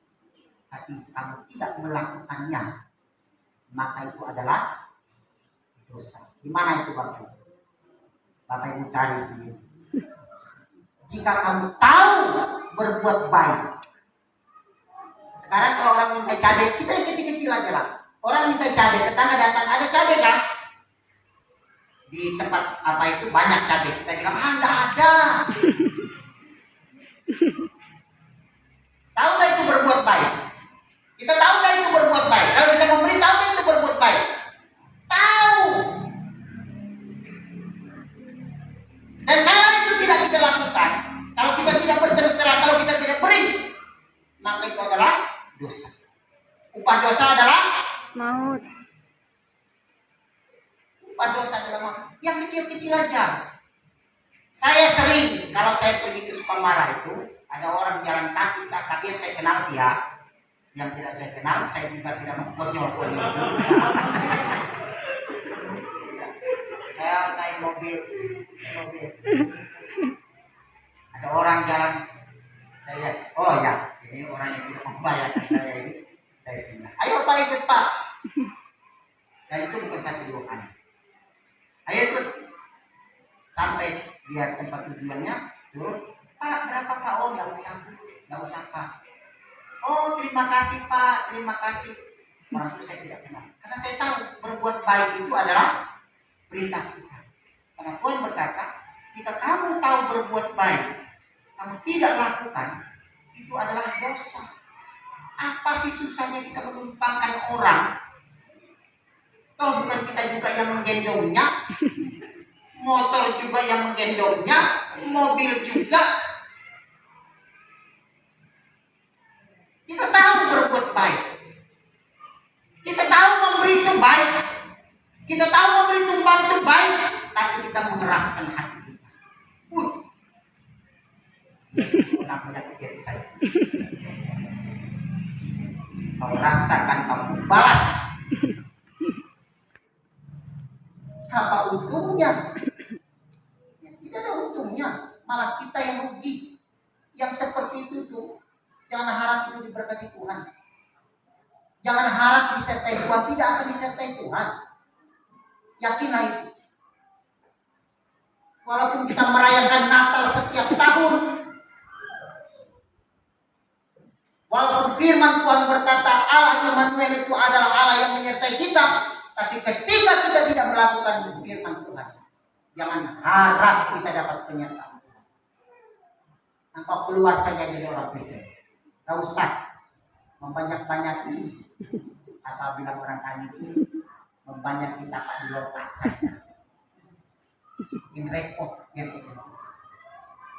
tapi kamu tidak melakukannya, maka itu adalah dosa. Di mana itu Bapak Ibu? Bapak Ibu cari sendiri. Jika kamu tahu berbuat baik. Sekarang kalau orang minta cabai, kita yang kecil-kecil aja lah. Orang minta cabai, tetangga datang, ada cabai kan? Di tempat apa itu banyak cabai. Kita bilang, enggak ada. Tahu nggak itu berbuat baik? Kita tahu nggak itu berbuat baik? Kalau kita memberi, tahu nggak itu berbuat baik? Tahu. Dan kalau itu tidak kita lakukan, kalau kita tidak berterus terang, kalau kita tidak beri, maka itu adalah dosa. Upah dosa adalah maut. Upah dosa adalah maut. Yang kecil-kecil aja. Saya sering kalau saya pergi ke Sukamara itu ada orang jalan kaki, tapi yang saya kenal sih ya. Yang tidak saya kenal, saya juga tidak mau konyol-konyol juga. Saya naik mobil. Ada orang jalan, saya lihat, oh ya, ini orang yang tidak membayarkan saya ini, saya singgah. Ayo Pak, ikut Pak. Dan itu bukan 1-2 kali. Ayo ikut. Sampai dia tempat tujuannya, turun. Pak, berapa Pak? Oh, nggak usah Pak. Oh, terima kasih Pak, terima kasih. Orang itu saya tidak kenal. Karena saya tahu berbuat baik itu adalah perintah Tuhan. Karena Tuhan berkata, jika kamu tahu berbuat baik, kamu tidak lakukan, itu adalah dosa. Apa sih susahnya kita menumpangkan orang? Toh bukan kita juga yang menggendongnya, motor juga yang menggendongnya, mobil juga. Kita tahu berbuat baik. Kita tahu memberi itu baik. Kita tahu memberi tumpang itu baik. Tapi kita mengeraskan hati kita. Kenapa menyakiti hati saya? Kau rasakan, kamu balas. Apa untungnya? Ya, tidak ada untungnya. Malah kita yang rugi. Yang seperti itu tuh. Jangan harap itu diberkati Tuhan. Jangan harap disertai Tuhan. Tidak akan disertai Tuhan. Yakinlah itu. Walaupun kita merayakan Natal setiap tahun, walaupun firman Tuhan berkata Allah Immanuel itu adalah Allah yang menyertai kita, tapi ketika kita tidak melakukan firman Tuhan, jangan harap kita dapat penyertaan Tuhan. Engkau keluar saja dari orang Kristen. Tidak usah membanyak-banyaki, apabila orang kami itu membanyaki tapak di lotak saja. Bikin repot gitu.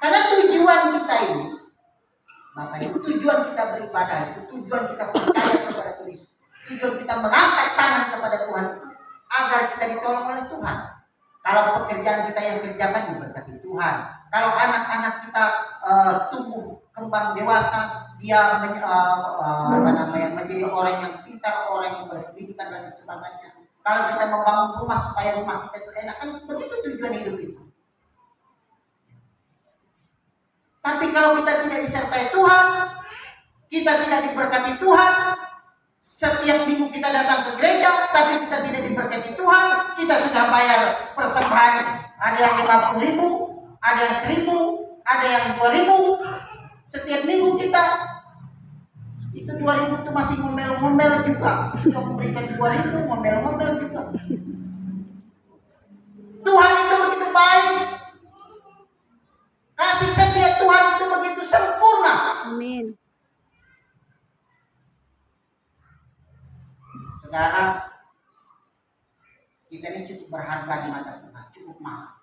Karena tujuan kita ini, Bapak Ibu, tujuan kita beribadah itu, tujuan kita percaya kepada Tuhan, tujuan kita mengangkat tangan kepada Tuhan agar kita ditolong oleh Tuhan. Kalau pekerjaan kita yang kerjakan diberkati Tuhan. Kalau anak-anak kita tumbuh kembang dewasa, dia menjadi orang yang pintar, orang yang berpendidikan dan sebagainya. Kalau kita membangun rumah supaya rumah kita itu enak, kan begitu tujuan hidup itu. Tapi kalau kita tidak disertai Tuhan, kita tidak diberkati Tuhan, setiap minggu kita datang ke gereja, tapi kita tidak diberkati Tuhan, kita sudah bayar persembahan, ada yang 50.000, ada yang 1.000, ada yang 2.000, setiap minggu kita, itu 2.000 itu masih ngomel-ngomel juga, sudah memberikan 2.000, ngomel-ngomel juga. Tuhan itu begitu baik, kasih setia Tuhan itu begitu sempurna. Amin. Saudara, kita ini cukup berharga di mata Tuhan, cukup mahal.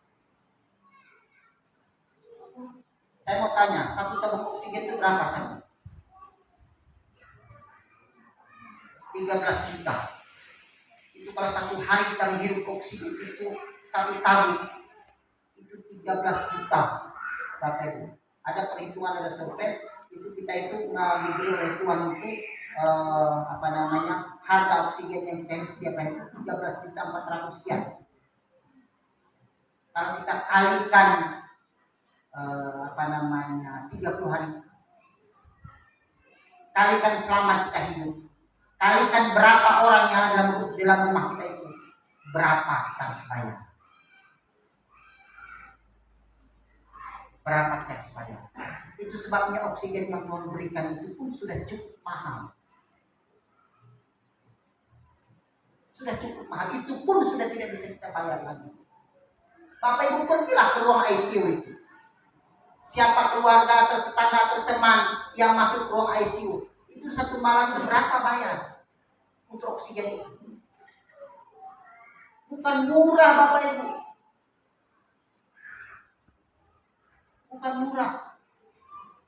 Saya mau tanya, satu tabung oksigen itu berapa saja? 13 juta. Itu kalau satu hari kita menghirup oksigen itu satu tabung itu 13 juta. Bapak Ibu, ada perhitungan, ada survei, itu kita itu diberi oleh Tuhan itu harga oksigen yang kita sediakan itu 13.400.000 sekian. Kalau kita kalikan 30 hari, kalikan selama kita hidup, kalikan berapa orang yang ada dalam rumah kita itu, berapa kita harus bayar, berapa kita harus bayar. Itu sebabnya oksigen yang Tuhan berikan itu pun sudah cukup mahal. Sudah cukup mahal, itu pun sudah tidak bisa kita bayar lagi. Bapak Ibu, pergilah ke ruang ICU itu. Siapa keluarga atau tetangga atau teman yang masuk ke ruang ICU, itu satu malam berapa bayar untuk oksigen itu? Bukan murah, Bapak Ibu. Bukan murah,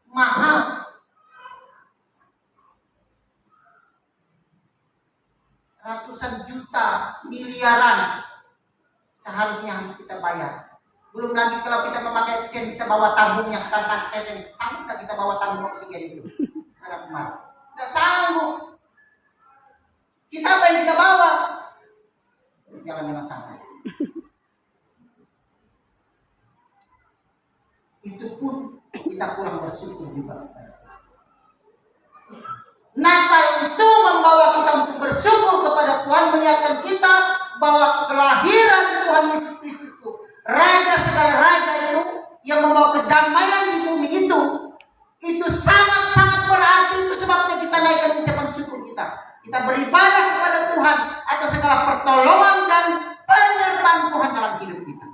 mahal. Ratusan juta, miliaran seharusnya harus kita bayar. Belum lagi kalau kita memakai oksigen, kita bawa tabung yang tentang sanggup tak kita bawa tabung oksigen itu? Sangat mahal. Tidak sanggup. Kita apa yang kita bawa? Jangan dengan santai. Itu pun kita kurang bersyukur juga kepada Tuhan. Natal itu membawa kita untuk bersyukur kepada Tuhan, mengingatkan kita bahwa kelahiran Tuhan Yesus Kristus itu, Raja segala raja itu, yang membawa kedamaian di bumi itu sangat-sangat berarti. Itu sebabnya kita naikkan ucapan syukur kita. Kita beribadah kepada Tuhan atas segala pertolongan dan penyertaan Tuhan dalam hidup kita.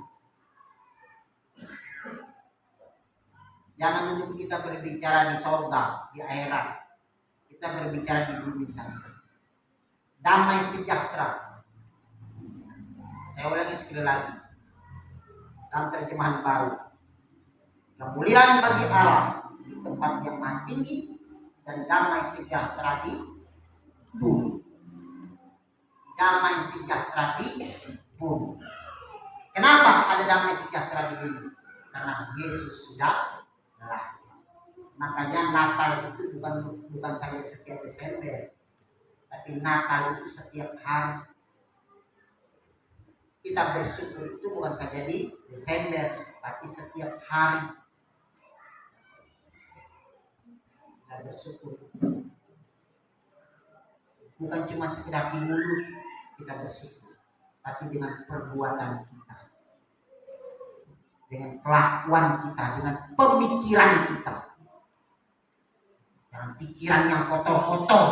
Jangan menunggu kita berbicara di sorga, di akhirat. Kita berbicara di bumi saja. Damai sejahtera. Saya ulangi sekali lagi. Dalam terjemahan baru. Kemuliaan bagi Allah di tempat yang maha tinggi dan damai sejahtera di bumi. Damai sejahtera di bumi. Kenapa ada damai sejahtera di bumi? Karena Yesus sudah lahir. Makanya Natal itu bukan saja setiap Desember, tapi Natal itu setiap hari. Kita bersyukur itu bukan saja di Desember, tapi setiap hari. Kita bersyukur. Bukan cuma sekedar di mulut kita bersyukur, tapi dengan perbuatan kita. dengan kelakuan kita, dengan pemikiran kita. Jangan pikiran yang kotor-kotor.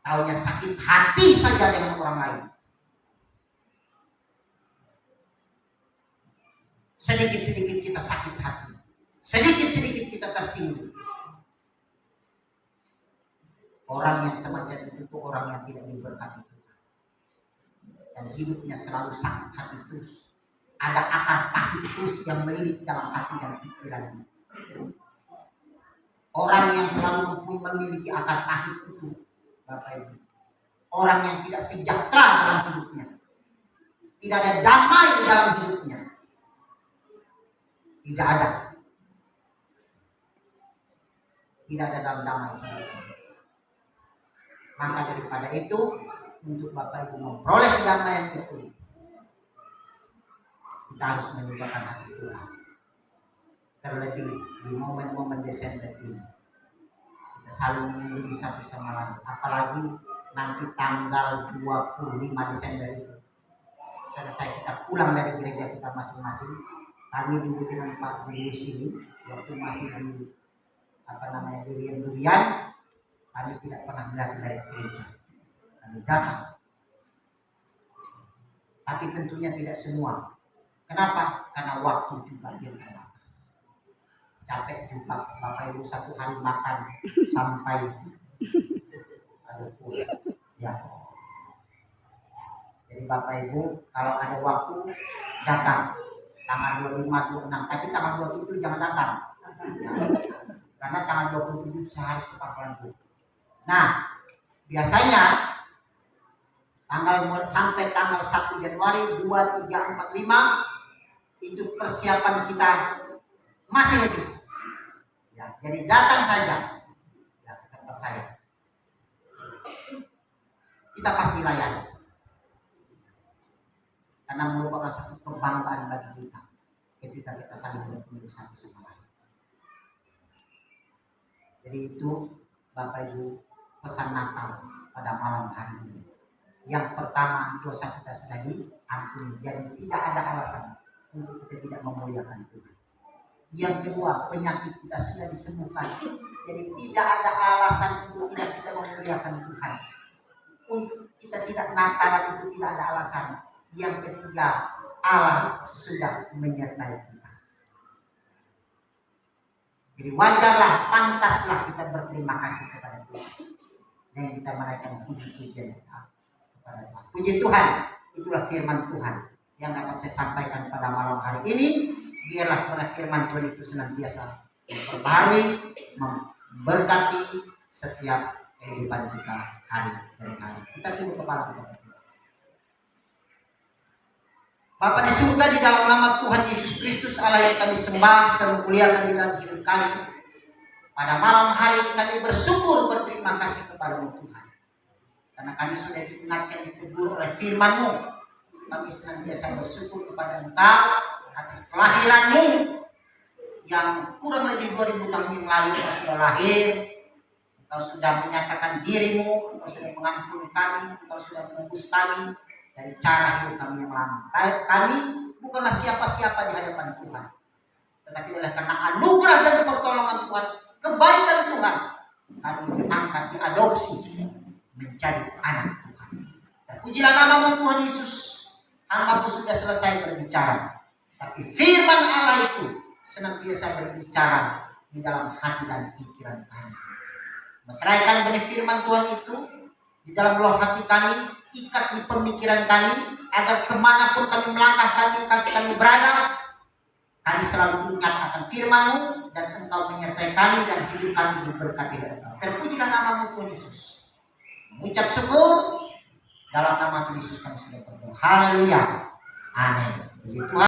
Taunya sakit hati saja dengan orang lain. Sedikit-sedikit kita sakit hati. Sedikit-sedikit kita tersinggung. Orang yang semacam itu orang yang tidak diberkati Tuhan. Dan hidupnya selalu sakit hati terus. Ada akar pahit terus yang melilit dalam hati dan pikirannya. Orang yang selalu memiliki akar pahit itu, Bapak Ibu, orang yang tidak sejahtera dalam hidupnya. Tidak ada damai dalam hidupnya. Tidak ada. Tidak ada dalam damai hidupnya. Maka daripada itu, untuk Bapak Ibu memperoleh kedamaian itu, kita harus meninggalkan hati Tuhan. Terlebih di momen-momen Desember ini, kita saling mengunjungi satu sama lain. Apalagi nanti tanggal 25 Desember itu, selesai kita pulang dari gereja kita masing-masing. Kami dulu dengan Pak Julius ini, waktu masih di Durian, kami tidak pernah melihat dari gereja. Kami datang. Tapi tentunya tidak semua. Kenapa? Karena waktu juga yang terbatas. Capek juga Bapak Ibu satu hari makan sampai ya. Jadi Bapak Ibu kalau ada waktu datang tanggal 25, 26, tapi tanggal 27 jangan datang. Ya. Karena tanggal 27 saya harus ke Pangkalan. Nah, biasanya sampai tanggal 1 Januari 2, 3, 4, 5 itu persiapan kita masih lebih. Ya, jadi datang saja. Ya, ke tempat saya. Kita pasti layani. Karena merupakan satu kebanggaan bagi kita ketika kita saling bertemu satu sama lain. Jadi itu Bapak Ibu pesan Natal pada malam hari ini. Yang pertama, dosa kita sudah diampuni. Jadi tidak ada alasan untuk kita tidak memuliakan Tuhan. Yang kedua, penyakit kita sudah disembuhkan. Jadi tidak ada alasan untuk tidak kita memuliakan Tuhan. Untuk kita tidak Natal itu tidak ada alasan. Yang ketiga, Allah sudah menyertai kita. Jadi wajarlah, pantaslah kita berterima kasih kepada Tuhan. Dan kita menaikkan puji-pujian kita kepada Tuhan. Puji Tuhan, itulah firman Tuhan yang dapat saya sampaikan pada malam hari ini. Biarlah pada firman Tuhan itu senantiasa memperbaharui, memberkati setiap kehidupan kita hari demi hari. Kita tunduk kepala kita berdoa. Bapa di surga, di dalam nama Tuhan Yesus Kristus Allah yang kami sembah dan muliakan di dalam hidup kami, pada malam hari ini kami bersyukur berterima kasih kepada-Mu Tuhan, karena kami sudah diingatkan, ditegur oleh firman-Mu. Kami senantiasa bersyukur kepada Engkau atas kelahiran-Mu yang kurang lebih 2000 tahun yang lalu. Engkau sudah lahir, Engkau sudah menyatakan diri-Mu, Engkau sudah mengampuni kami, Engkau sudah menebus kami dari cara hidup kami yang lama. Kami bukanlah siapa-siapa di hadapan Tuhan, tetapi oleh karena anugerah dan pertolongan Tuhan, kebaikan Tuhan, kami diangkat, diadopsi menjadi anak Tuhan. Terpujilah nama-Mu Tuhan Yesus. Hamba-Mu sudah selesai berbicara, tapi firman Allah itu senantiasa berbicara di dalam hati dan pikiran kami. Meteraikan benih firman Tuhan itu di dalam loh hati kami, ikat di pemikiran kami, agar kemanapun kami melangkah, kaki kami berada, kami selalu ingat akan firman-Mu, dan Engkau menyertai kami dan hidup kami diberkati oleh Engkau. Terpujilah nama-Mu Tuhan Yesus. Mengucap syukur dalam nama Tuhan Yesus kami sudah berdoa. Haleluya. Amin. Puji Tuhan.